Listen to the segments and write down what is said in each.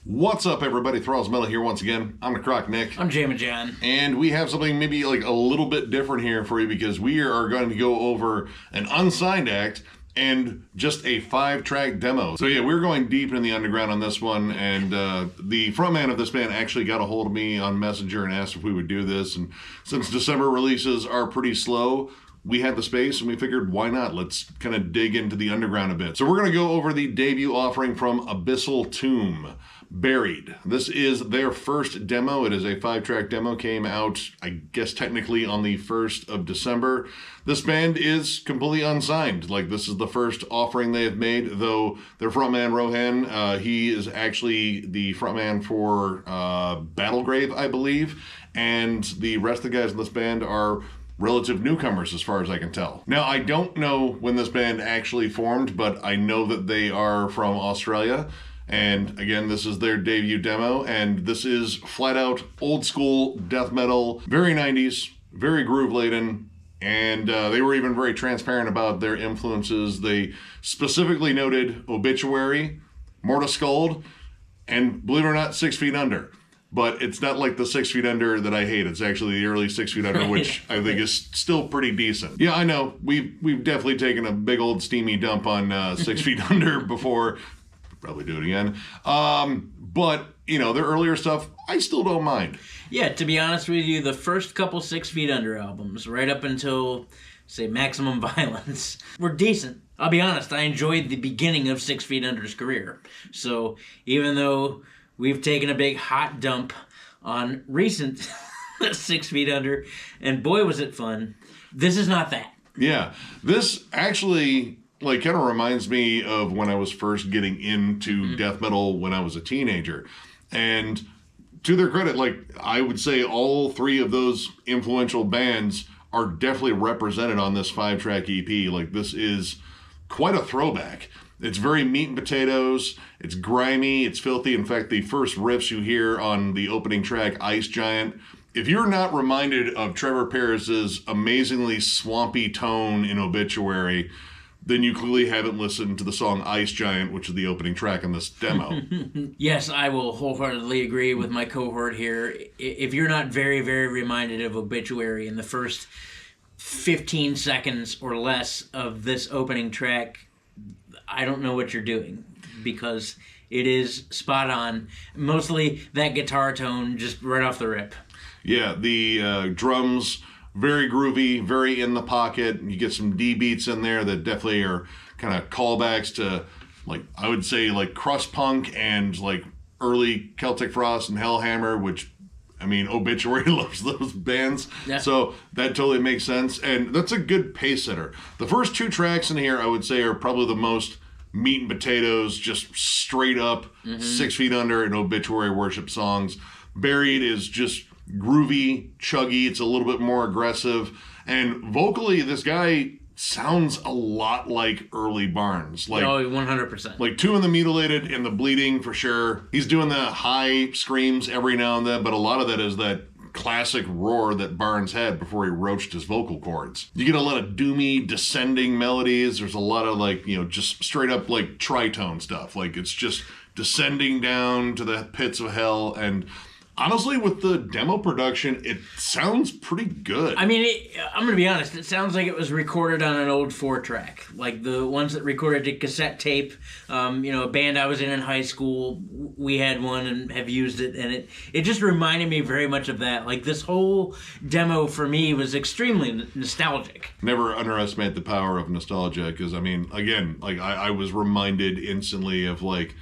What's up, everybody? Thralls Metal here once again. I'm Necrotic Nick. I'm Jammin. And we have something maybe like a little bit different here for you because we are going to go over an unsigned act and just a 5-track demo. So yeah, we're going deep in the underground on this one, and the frontman of this band actually got a hold of me on Messenger and asked if we would do this, and since December releases are pretty slow, we had the space and we figured, why not? Let's kind of dig into the underground a bit. So we're going to go over the debut offering from Abyssal Tomb, Buried. This is their first demo. It is a 5-track demo. Came out, I guess, technically on the 1st of December. This band is completely unsigned. Like, this is the first offering they have made, though their frontman, Rohan, he is actually the frontman for Battlegrave, I believe, and the rest of the guys in this band are relative newcomers as far as I can tell. Now, I don't know when this band actually formed, but I know that they are from Australia. And again, this is their debut demo, and this is flat out old school death metal, very 90s, very groove laden, and they were even very transparent about their influences. They specifically noted Obituary, Mortal Skuld, and believe it or not, 6 Feet Under. But it's not like the 6 Feet Under that I hate. It's actually the early 6 Feet Under, which I think is still pretty decent. Yeah, I know. We've definitely taken a big old steamy dump on 6 Feet Under before. Probably do it again. But, you know, their earlier stuff, I still don't mind. Yeah, to be honest with you, the first couple 6 Feet Under albums, right up until, say, Maximum Violence, were decent. I'll be honest, I enjoyed the beginning of 6 Feet Under's career. So even though we've taken a big hot dump on recent 6 Feet Under, and boy was it fun, this is not that. Yeah, this actually like kind of reminds me of when I was first getting into death metal when I was a teenager. And to their credit, like, I would say all 3 of those influential bands are definitely represented on this 5-track EP. Like, this is quite a throwback. It's very meat and potatoes. It's grimy. It's filthy. In fact, the first riffs you hear on the opening track, Ice Giant, if you're not reminded of Trevor Pearis's amazingly swampy tone in Obituary, then you clearly haven't listened to the song Ice Giant, which is the opening track in this demo. Yes, I will wholeheartedly agree with my cohort here. If you're not very, very reminded of Obituary in the first 15 seconds or less of this opening track, I don't know what you're doing, because it is spot on. Mostly that guitar tone just right off the rip. Yeah, the drums, very groovy, very in the pocket. You get some D beats in there that definitely are kind of callbacks to, like, I would say, like, crust punk and like early Celtic Frost and Hellhammer, which, I mean, Obituary loves those bands. Yeah. So that totally makes sense. And that's a good pace setter. The first 2 tracks in here, I would say, are probably the most meat and potatoes, just straight up 6 Feet Under and Obituary worship songs. Buried is just groovy, chuggy. It's a little bit more aggressive. And vocally, this guy sounds a lot like early Barnes. Like, oh, 100%. Like Two in the Mutilated and the Bleeding for sure. He's doing the high screams every now and then, but a lot of that is that classic roar that Barnes had before he roached his vocal cords. You get a lot of doomy, descending melodies. There's a lot of, like, you know, just straight up like tritone stuff. Like, it's just descending down to the pits of hell. And honestly, with the demo production, it sounds pretty good. I mean, I'm going to be honest, it sounds like it was recorded on an old 4-track. Like the ones that recorded to cassette tape. You know, a band I was in high school, we had one and have used it, and it just reminded me very much of that. Like, this whole demo for me was extremely nostalgic. Never underestimate the power of nostalgia, because, I mean, again, like, I was reminded instantly of, like,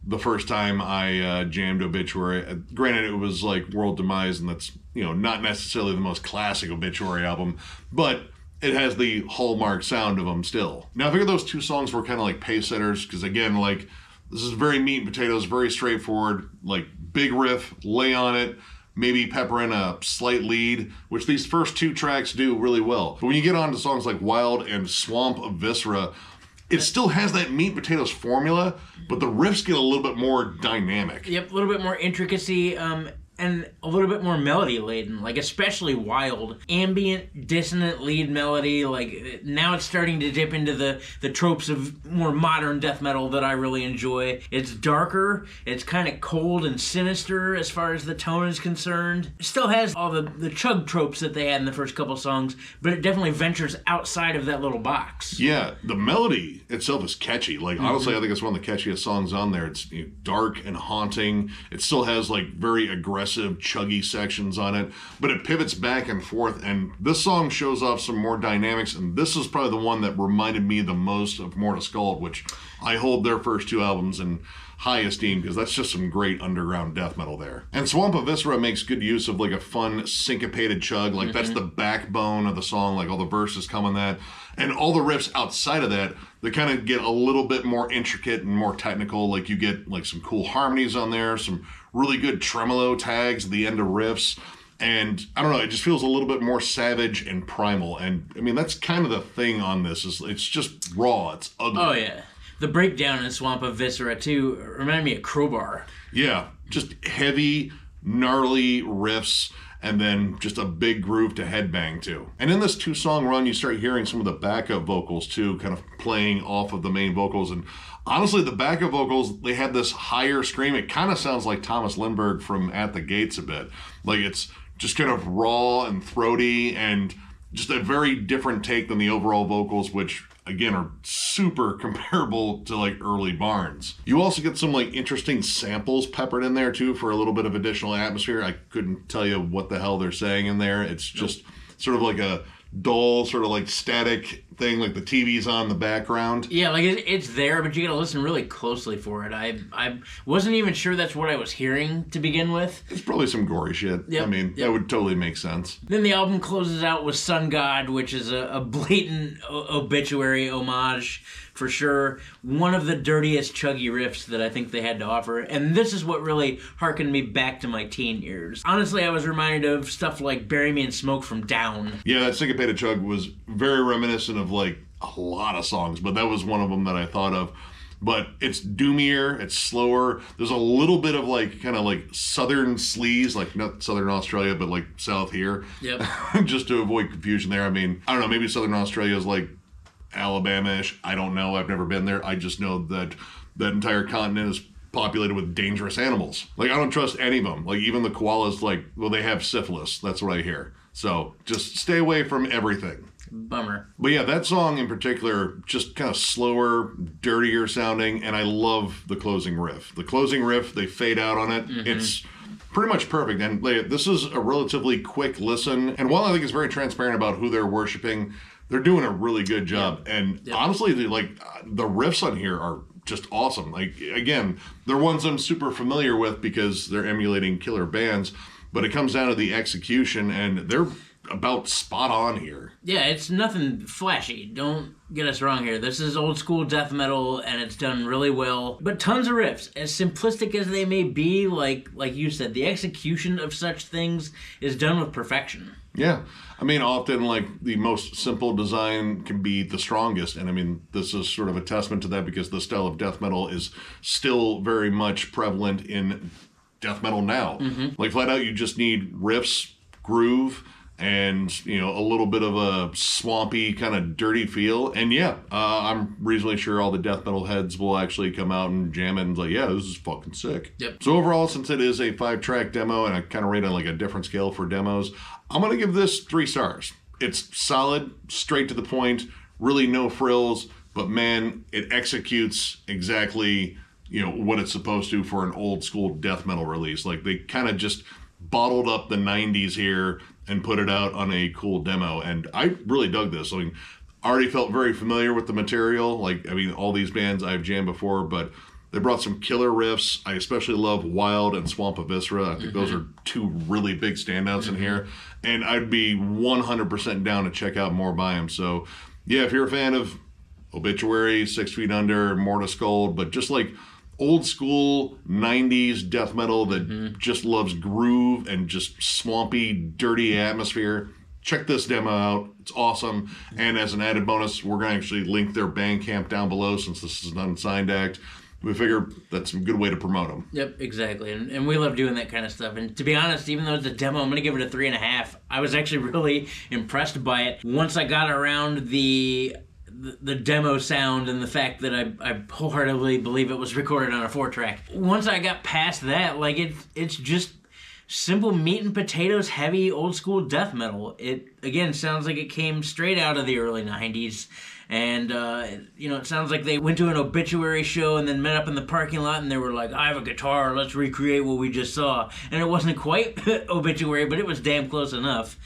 the first time I jammed Obituary. Granted, it was like World Demise, and that's, you know, not necessarily the most classic Obituary album, but it has the hallmark sound of them still. Now, I figured those 2 songs were kind of like pace setters, because again, like, this is very meat and potatoes, very straightforward, like, big riff, lay on it, maybe pepper in a slight lead, which these first 2 tracks do really well. But when you get on to songs like Wild and Swamp of Viscera, it still has that meat and potatoes formula, but the riffs get a little bit more dynamic. Yep, a little bit more intricacy. And and a little bit more melody laden, like especially Wild. Ambient, dissonant lead melody, like now it's starting to dip into the tropes of more modern death metal that I really enjoy. It's darker, it's kind of cold and sinister as far as the tone is concerned. It still has all the chug tropes that they had in the first couple songs, but it definitely ventures outside of that little box. Yeah, the melody itself is catchy. Like, honestly, I think it's one of the catchiest songs on there. It's dark and haunting. It still has, like, very aggressive, chuggy sections on it, but it pivots back and forth, and this song shows off some more dynamics, and this is probably the one that reminded me the most of Morta Skuld, which I hold their first two albums in high esteem because that's just some great underground death metal there. And Swamp of Viscera makes good use of like a fun syncopated chug, like that's the backbone of the song, like all the verses come on that, and all the riffs outside of that, they kind of get a little bit more intricate and more technical. Like you get like some cool harmonies on there, some really good tremolo tags at the end of riffs. And I don't know, it just feels a little bit more savage and primal. And I mean, that's kind of the thing on this, is it's just raw, it's ugly. Oh yeah. The breakdown in Swamp of Viscera too reminded me of Crowbar. Yeah, just heavy, gnarly riffs, and then just a big groove to headbang to. And in this 2-song run, you start hearing some of the backup vocals too, kind of playing off of the main vocals. And honestly, the backup vocals, they had this higher scream. It kind of sounds like Thomas Lindberg from At the Gates a bit. Like it's just kind of raw and throaty and just a very different take than the overall vocals, which again are super comparable to like early Barnes. You also get some like interesting samples peppered in there too for a little bit of additional atmosphere. I couldn't tell you what the hell they're saying in there. It's just sort of like a dull, sort of like static thing, like the TV's on in the background. Yeah, like it's there, but you gotta listen really closely for it. I wasn't even sure that's what I was hearing to begin with. It's probably some gory shit. Yep. I mean, that would totally make sense. Then the album closes out with Sun God, which is a blatant obituary homage for sure. One of the dirtiest chuggy riffs that I think they had to offer. And this is what really harkened me back to my teen years. Honestly, I was reminded of stuff like Bury Me in Smoke from Down. Yeah, that syncopated chug was very reminiscent of like a lot of songs, but that was one of them that I thought of. But it's doomier, it's slower. There's a little bit of like kind of like southern sleaze, like not southern Australia, but like south here. Yep. Just to avoid confusion there. I mean, I don't know, maybe southern Australia is like Alabama-ish. I don't know. I've never been there. I just know that that entire continent is populated with dangerous animals. Like, I don't trust any of them. Like, even the koalas, like, well, they have syphilis. That's what I hear. So just stay away from everything. Bummer. But yeah, that song in particular, just kind of slower, dirtier sounding, and I love the closing riff. The closing riff, they fade out on it. It's pretty much perfect. And this is a relatively quick listen. And while I think it's very transparent about who they're worshiping, they're doing a really good job. And honestly, the riffs on here are just awesome. Like, again, they're ones I'm super familiar with because they're emulating killer bands, but it comes down to the execution, and they're about spot on here. Yeah, it's nothing flashy. Don't get us wrong here. This is old school death metal, and it's done really well. But tons of riffs. As simplistic as they may be, like you said, the execution of such things is done with perfection. Yeah. I mean, often, like, the most simple design can be the strongest. And, I mean, this is sort of a testament to that because the style of death metal is still very much prevalent in death metal now. Like, flat out, you just need riffs, groove, and, you know, a little bit of a swampy, kind of dirty feel. And yeah, I'm reasonably sure all the death metal heads will actually come out and jam it and like, yeah, this is fucking sick. Yep. So overall, since it is a 5-track demo and I kind of rate on like a different scale for demos, I'm going to give this 3 stars. It's solid, straight to the point, really no frills, but man, it executes exactly, you know, what it's supposed to for an old school death metal release. Like, they kind of just bottled up the 90s here and put it out on a cool demo, and I really dug this. I mean, I already felt very familiar with the material. Like, I mean, all these bands I've jammed before, but they brought some killer riffs. I especially love Wild and Swamp of Viscera. I think those are 2 really big standouts in here, and I'd be 100% down to check out more by them. So yeah, if you're a fan of Obituary, 6 Feet Under, Morta Skuld, but just like old school 90s death metal that just loves groove and just swampy, dirty atmosphere, check this demo out. It's awesome. And as an added bonus, we're going to actually link their Bandcamp down below since this is an unsigned act. we figure that's a good way to promote them. Yep, exactly. And we love doing that kind of stuff. And to be honest, even though it's a demo, I'm going to give it a 3.5. I was actually really impressed by it once I got around the demo sound and the fact that I wholeheartedly believe it was recorded on a 4-track. Once I got past that, like it's just simple meat and potatoes, heavy old school death metal. It again sounds like it came straight out of the early 90s. And, it sounds like they went to an Obituary show and then met up in the parking lot and they were like, I have a guitar, let's recreate what we just saw. And it wasn't quite Obituary, but it was damn close enough.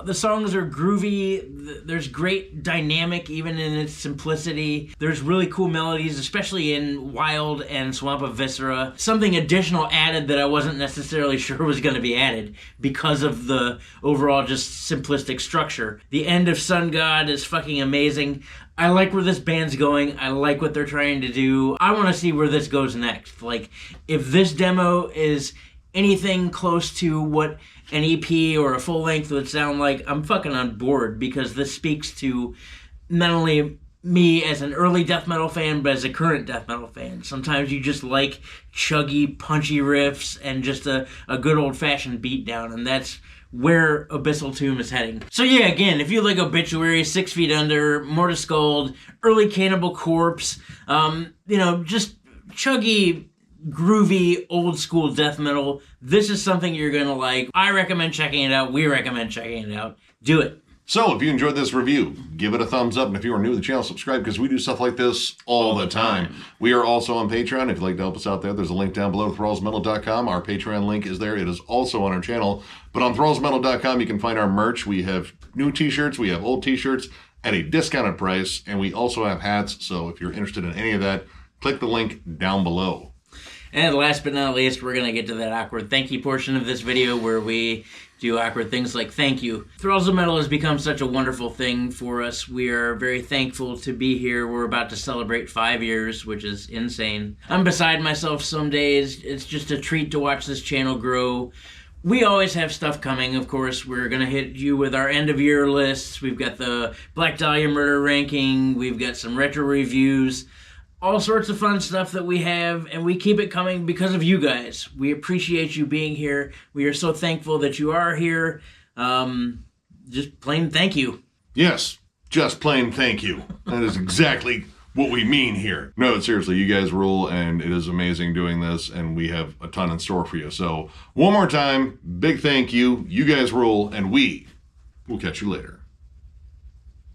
The songs are groovy. There's great dynamic even in its simplicity. There's really cool melodies, especially in Wild and Swamp of Viscera. Something additional added that I wasn't necessarily sure was going to be added because of the overall just simplistic structure. The end of Sun God is fucking amazing. I like where this band's going. I like what they're trying to do. I want to see where this goes next. Like, if this demo is anything close to what an EP or a full length would sound like, I'm fucking on board, because this speaks to not only me as an early death metal fan, but as a current death metal fan. Sometimes you just like chuggy, punchy riffs and just a good old-fashioned beatdown, and that's where Abyssal Tomb is heading. So yeah, again, if you like Obituary, 6 Feet Under, Mortis Skuld, early Cannibal Corpse, just chuggy, groovy, old school death metal, this is something you're gonna like. I recommend checking it out. We recommend checking it out. Do it. So if you enjoyed this review, give it a thumbs up, and if you are new to the channel, subscribe, because we do stuff like this all the time. We are also on Patreon. If you'd like to help us out there, there's a link down below, thrallsmetal.com. Our Patreon link is there. It is also on our channel. But on thrallsmetal.com, you can find our merch. We have new t-shirts. We have old t-shirts at a discounted price, and we also have hats. So if you're interested in any of that, click the link down below. And last but not least, we're going to get to that awkward thank you portion of this video where we do awkward things like thank you. Thralls of Metal has become such a wonderful thing for us. We are very thankful to be here. We're about to celebrate 5 years, which is insane. I'm beside myself some days. It's just a treat to watch this channel grow. We always have stuff coming, of course. We're going to hit you with our end-of-year lists. We've got the Black Dahlia Murder ranking. We've got some retro reviews. All sorts of fun stuff that we have, and we keep it coming because of you guys. We appreciate you being here. We are so thankful that you are here. Just plain thank you. Yes, just plain thank you. That is exactly what we mean here. No, seriously, you guys rule, and it is amazing doing this, and we have a ton in store for you. So one more time, big thank you. You guys rule, and we will catch you later.